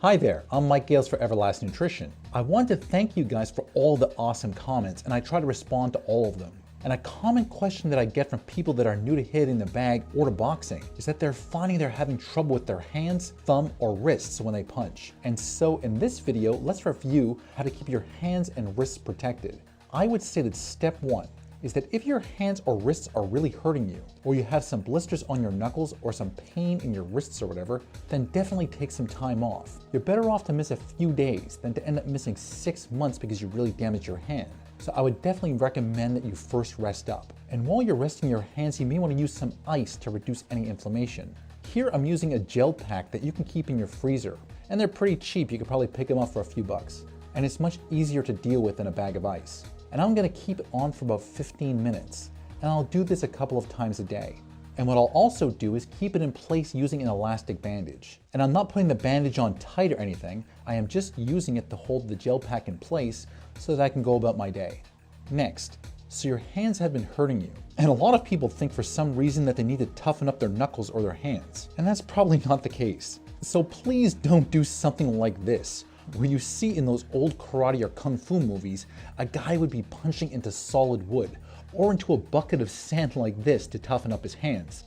Hi there, I'm Mike Gales for Everlast Nutrition. I want to thank you guys for all the awesome comments, and I try to respond to all of them. And a common question that I get from people that are new to hitting the bag or to boxing is that they're finding they're having trouble with their hands, thumb, or wrists when they punch. And so in this video, let's review how to keep your hands and wrists protected. I would say that step one is that if your hands or wrists are really hurting you, or you have some blisters on your knuckles or some pain in your wrists or whatever, then definitely take some time off. You're better off to miss a few days than to end up missing 6 months because you really damaged your hand. So I would definitely recommend that you first rest up. And while you're resting your hands, you may want to use some ice to reduce any inflammation. Here I'm using a gel pack that you can keep in your freezer, and they're pretty cheap. You could probably pick them up for a few bucks. And it's much easier to deal with than a bag of ice. And I'm gonna keep it on for about 15 minutes. And I'll do this a couple of times a day. And what I'll also do is keep it in place using an elastic bandage. And I'm not putting the bandage on tight or anything. I am just using it to hold the gel pack in place so that I can go about my day. Next, so your hands have been hurting you. And a lot of people think for some reason that they need to toughen up their knuckles or their hands. And that's probably not the case. So please don't do something like this, where you see in those old karate or kung fu movies, a guy would be punching into solid wood or into a bucket of sand like this to toughen up his hands.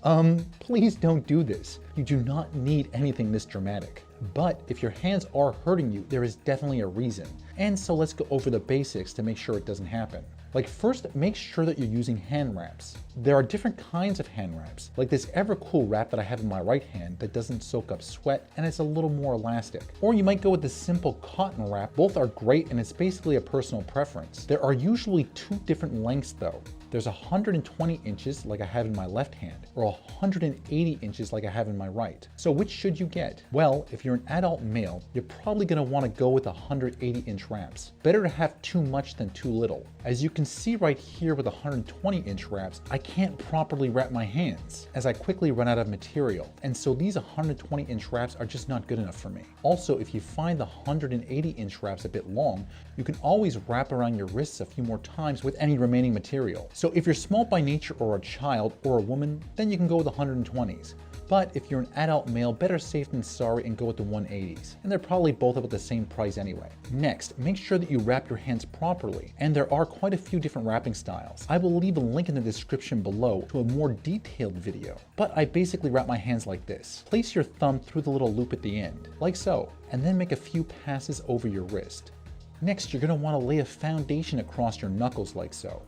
Please don't do this. You do not need anything this dramatic. But if your hands are hurting you, there is definitely a reason. And so let's go over the basics to make sure it doesn't happen. Like first, make sure that you're using hand wraps. There are different kinds of hand wraps, like this Evercool wrap that I have in my right hand that doesn't soak up sweat and it's a little more elastic. Or you might go with the simple cotton wrap. Both are great and it's basically a personal preference. There are usually two different lengths though. There's 120 inches like I have in my left hand, or 180 inches like I have in my right. So which should you get? Well, if you're an adult male, you're probably gonna wanna go with 180-inch wraps. Better to have too much than too little. As you can see right here with 120-inch wraps, I can't properly wrap my hands as I quickly run out of material. And so these 120-inch wraps are just not good enough for me. Also, if you find the 180-inch wraps a bit long, you can always wrap around your wrists a few more times with any remaining material. So if you're small by nature or a child or a woman, then you can go with 120s. But if you're an adult male, better safe than sorry and go with the 180s. And they're probably both about the same price anyway. Next, make sure that you wrap your hands properly. And there are quite a few different wrapping styles. I will leave a link in the description below to a more detailed video. But I basically wrap my hands like this. Place your thumb through the little loop at the end, like so, and then make a few passes over your wrist. Next, you're gonna wanna lay a foundation across your knuckles like so.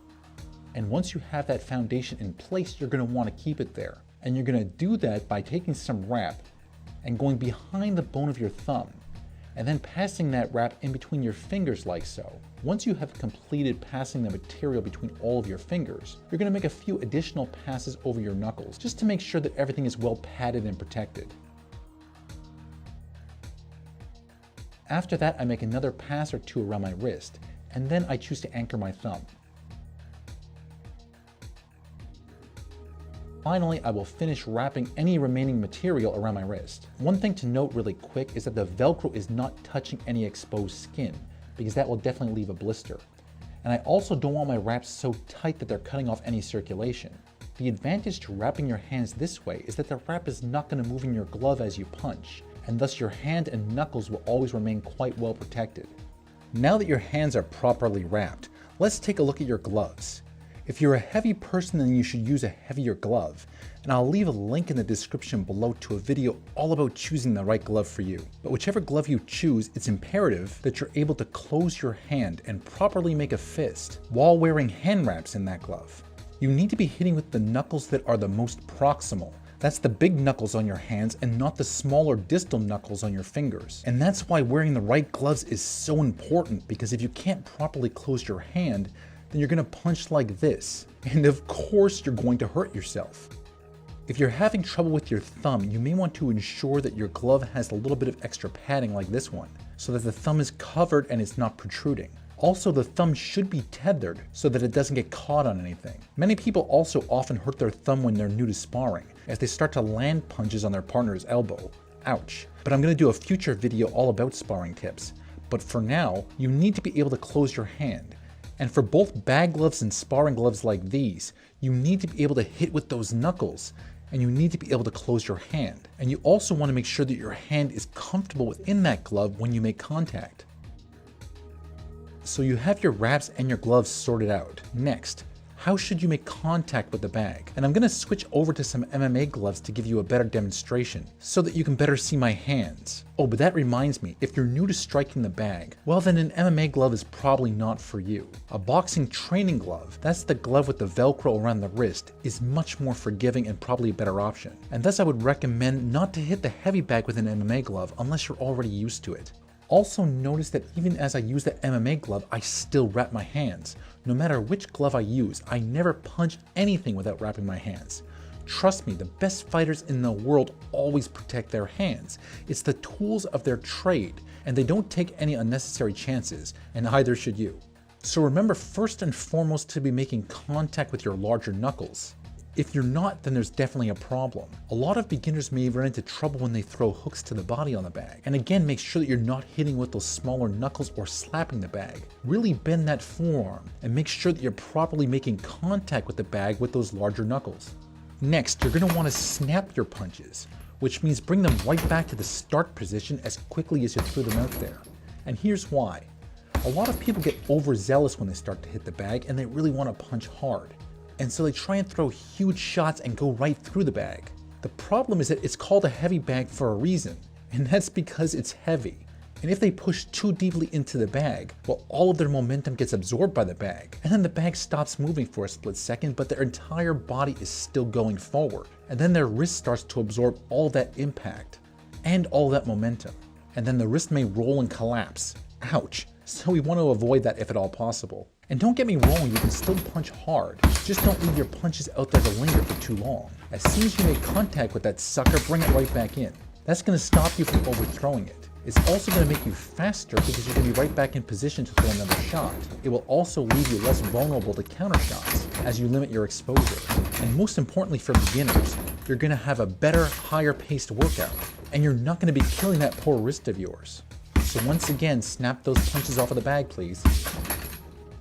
And once you have that foundation in place, you're gonna wanna keep it there. And you're gonna do that by taking some wrap and going behind the bone of your thumb, and then passing that wrap in between your fingers like so. Once you have completed passing the material between all of your fingers, you're gonna make a few additional passes over your knuckles, just to make sure that everything is well padded and protected. After that, I make another pass or two around my wrist, and then I choose to anchor my thumb. Finally, I will finish wrapping any remaining material around my wrist. One thing to note really quick is that the Velcro is not touching any exposed skin, because that will definitely leave a blister. And I also don't want my wraps so tight that they're cutting off any circulation. The advantage to wrapping your hands this way is that the wrap is not going to move in your glove as you punch, and thus your hand and knuckles will always remain quite well protected. Now that your hands are properly wrapped, let's take a look at your gloves. If you're a heavy person, then you should use a heavier glove, and I'll leave a link in the description below to a video all about choosing the right glove for you. But whichever glove you choose, it's imperative that you're able to close your hand and properly make a fist while wearing hand wraps in that glove. You need to be hitting with the knuckles that are the most proximal. That's the big knuckles on your hands and not the smaller distal knuckles on your fingers. And that's why wearing the right gloves is so important, because if you can't properly close your hand, then you're gonna punch like this. And of course you're going to hurt yourself. If you're having trouble with your thumb, you may want to ensure that your glove has a little bit of extra padding like this one, so that the thumb is covered and it's not protruding. Also, the thumb should be tethered so that it doesn't get caught on anything. Many people also often hurt their thumb when they're new to sparring, as they start to land punches on their partner's elbow. Ouch. But I'm gonna do a future video all about sparring tips. But for now, you need to be able to close your hand. And for both bag gloves and sparring gloves like these, you need to be able to hit with those knuckles. and you need to be able to close your hand. And you also want to make sure that your hand is comfortable within that glove when you make contact. So you have your wraps and your gloves sorted out. Next, how should you make contact with the bag? And I'm going to switch over to some MMA gloves to give you a better demonstration so that you can better see my hands. Oh, but that reminds me, if you're new to striking the bag, well then an MMA glove is probably not for you. A boxing training glove, that's the glove with the Velcro around the wrist, is much more forgiving and probably a better option. And thus I would recommend not to hit the heavy bag with an MMA glove unless you're already used to it. Also notice that even as I use the MMA glove, I still wrap my hands. No matter which glove I use, I never punch anything without wrapping my hands. Trust me, the best fighters in the world always protect their hands. It's the tools of their trade, and they don't take any unnecessary chances, and neither should you. So remember first and foremost to be making contact with your larger knuckles. If you're not, then there's definitely a problem. A lot of beginners may run into trouble when they throw hooks to the body on the bag. And again, make sure that you're not hitting with those smaller knuckles or slapping the bag. Really bend that forearm and make sure that you're properly making contact with the bag with those larger knuckles. Next, you're going to want to snap your punches, which means bring them right back to the start position as quickly as you threw them out there. And here's why. A lot of people get overzealous when they start to hit the bag and they really want to punch hard. And so they try and throw huge shots and go right through the bag. The problem is that it's called a heavy bag for a reason, and that's because it's heavy. And if they push too deeply into the bag, well, all of their momentum gets absorbed by the bag, and then the bag stops moving for a split second, but their entire body is still going forward. And then their wrist starts to absorb all that impact and all that momentum. And then the wrist may roll and collapse. Ouch. So we want to avoid that if at all possible. And don't get me wrong, you can still punch hard. Just don't leave your punches out there to linger for too long. As soon as you make contact with that sucker, bring it right back in. That's going to stop you from overthrowing it. It's also going to make you faster because you're going to be right back in position to throw another shot. It will also leave you less vulnerable to counter shots as you limit your exposure. And most importantly for beginners, you're going to have a better, higher paced workout. And you're not going to be killing that poor wrist of yours. So once again, snap those punches off of the bag, please.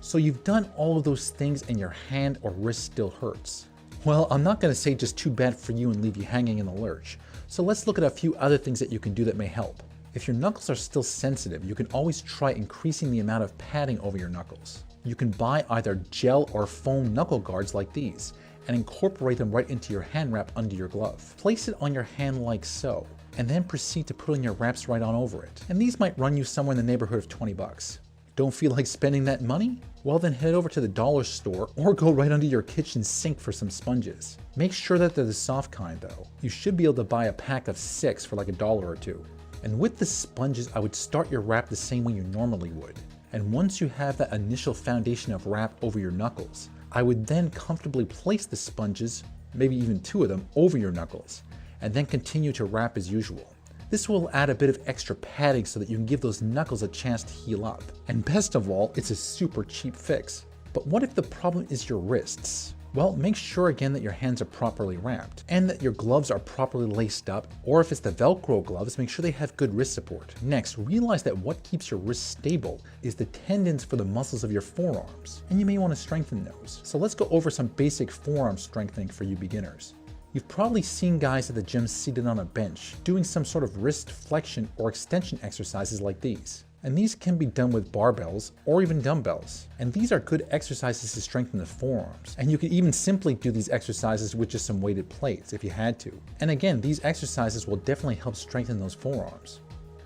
So you've done all of those things and your hand or wrist still hurts. Well, I'm not going to say just too bad for you and leave you hanging in the lurch. So let's look at a few other things that you can do that may help. If your knuckles are still sensitive, you can always try increasing the amount of padding over your knuckles. You can buy either gel or foam knuckle guards like these and incorporate them right into your hand wrap under your glove. Place it on your hand like so, and then proceed to putting your wraps right on over it. And these might run you somewhere in the neighborhood of 20 bucks. Don't feel like spending that money? Well then head over to the dollar store or go right under your kitchen sink for some sponges. Make sure that they're the soft kind though. You should be able to buy a pack of 6 for like $1 or $2. And with the sponges, I would start your wrap the same way you normally would. And once you have that initial foundation of wrap over your knuckles, I would then comfortably place the sponges, maybe even 2 of them, over your knuckles, and then continue to wrap as usual. This will add a bit of extra padding so that you can give those knuckles a chance to heal up. And best of all, it's a super cheap fix. But what if the problem is your wrists? Well, make sure again that your hands are properly wrapped and that your gloves are properly laced up, or if it's the Velcro gloves, make sure they have good wrist support. Next, realize that what keeps your wrists stable is the tendons for the muscles of your forearms, and you may want to strengthen those. So let's go over some basic forearm strengthening for you beginners. You've probably seen guys at the gym seated on a bench doing some sort of wrist flexion or extension exercises like these. And these can be done with barbells or even dumbbells. And these are good exercises to strengthen the forearms. And you can even simply do these exercises with just some weighted plates if you had to. And again, these exercises will definitely help strengthen those forearms.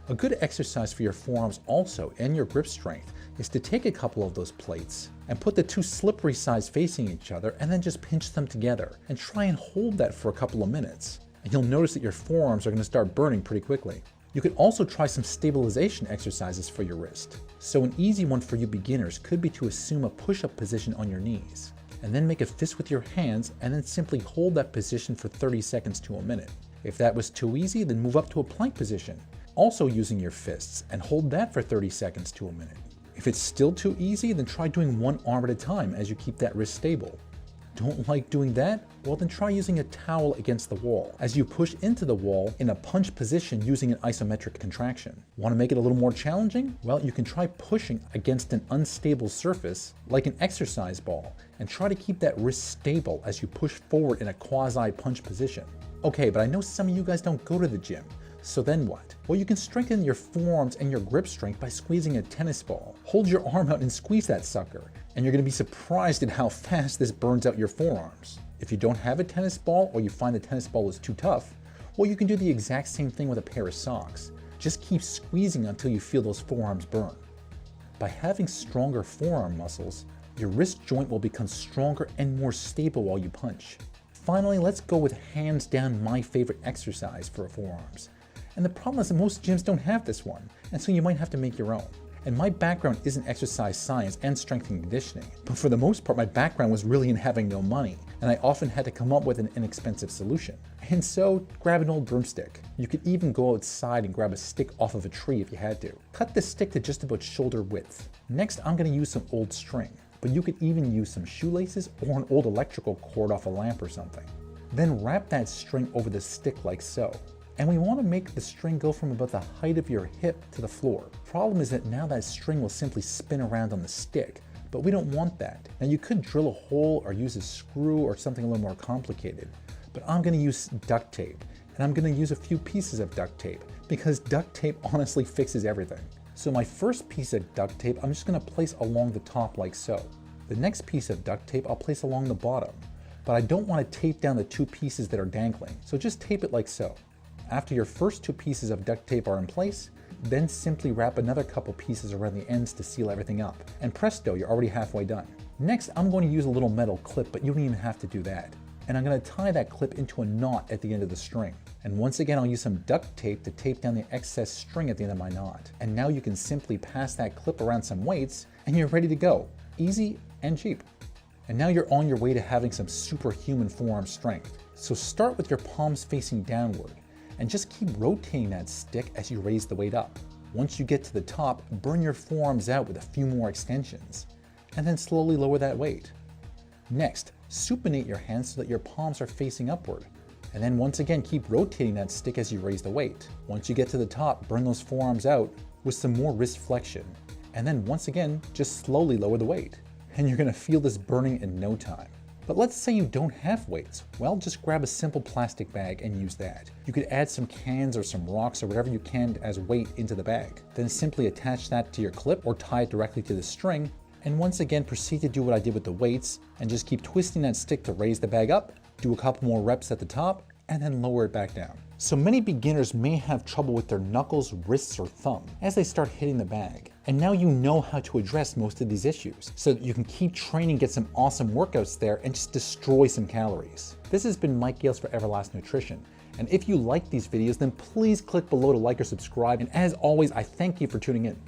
A good exercise for your forearms also and your grip strength is to take a couple of those plates and put the 2 slippery sides facing each other and then just pinch them together and try and hold that for a couple of minutes. And you'll notice that your forearms are going to start burning pretty quickly. You can also try some stabilization exercises for your wrist. So an easy one for you beginners could be to assume a push-up position on your knees and then make a fist with your hands and then simply hold that position for 30 seconds to a minute. If that was too easy, then move up to a plank position, also using your fists, and hold that for 30 seconds to a minute. If it's still too easy, then try doing one arm at a time as you keep that wrist stable. Don't like doing that? Well, then try using a towel against the wall as you push into the wall in a punch position using an isometric contraction. Want to make it a little more challenging? Well, you can try pushing against an unstable surface like an exercise ball and try to keep that wrist stable as you push forward in a quasi-punch position. Okay, but I know some of you guys don't go to the gym. So then what? Well, you can strengthen your forearms and your grip strength by squeezing a tennis ball. Hold your arm out and squeeze that sucker, and you're going to be surprised at how fast this burns out your forearms. If you don't have a tennis ball or you find the tennis ball is too tough, well, you can do the exact same thing with a pair of socks. Just keep squeezing until you feel those forearms burn. By having stronger forearm muscles, your wrist joint will become stronger and more stable while you punch. Finally, let's go with hands down my favorite exercise for forearms. And the problem is that most gyms don't have this one, and so you might have to make your own. And my background isn't exercise science and strength and conditioning, but for the most part my background was really in having no money, and I often had to come up with an inexpensive solution. And so, grab an old broomstick. You could even go outside and grab a stick off of a tree if you had to. Cut the stick to just about shoulder width. Next, I'm going to use some old string, but you could even use some shoelaces or an old electrical cord off a lamp or something. Then wrap that string over the stick like so. And we want to make the string go from about the height of your hip to the floor. Problem is that now that string will simply spin around on the stick, but we don't want that. Now you could drill a hole or use a screw or something a little more complicated, but I'm going to use duct tape, and I'm going to use a few pieces of duct tape because duct tape honestly fixes everything. So my first piece of duct tape I'm just going to place along the top like so. The next piece of duct tape I'll place along the bottom, but I don't want to tape down the two pieces that are dangling, so just tape it like so. After your first two pieces of duct tape are in place, then simply wrap another couple pieces around the ends to seal everything up. And presto, you're already halfway done. Next, I'm going to use a little metal clip, but you don't even have to do that. And I'm going to tie that clip into a knot at the end of the string. And once again, I'll use some duct tape to tape down the excess string at the end of my knot. And now you can simply pass that clip around some weights and you're ready to go. Easy and cheap. And now you're on your way to having some superhuman forearm strength. So start with your palms facing downward, and just keep rotating that stick as you raise the weight up. Once you get to the top, burn your forearms out with a few more extensions, and then slowly lower that weight. Next, supinate your hands so that your palms are facing upward, and then once again keep rotating that stick as you raise the weight. Once you get to the top, burn those forearms out with some more wrist flexion, and then once again, just slowly lower the weight. And you're gonna feel this burning in no time. But let's say you don't have weights. Well, just grab a simple plastic bag and use that. You could add some cans or some rocks or whatever you can as weight into the bag. Then simply attach that to your clip or tie it directly to the string. And once again, proceed to do what I did with the weights and just keep twisting that stick to raise the bag up, do a couple more reps at the top, and then lower it back down. So many beginners may have trouble with their knuckles, wrists, or thumb as they start hitting the bag. And now you know how to address most of these issues so that you can keep training, get some awesome workouts there, and just destroy some calories. This has been Mike Gales for Everlast Nutrition. And if you like these videos, then please click below to like or subscribe. And as always, I thank you for tuning in.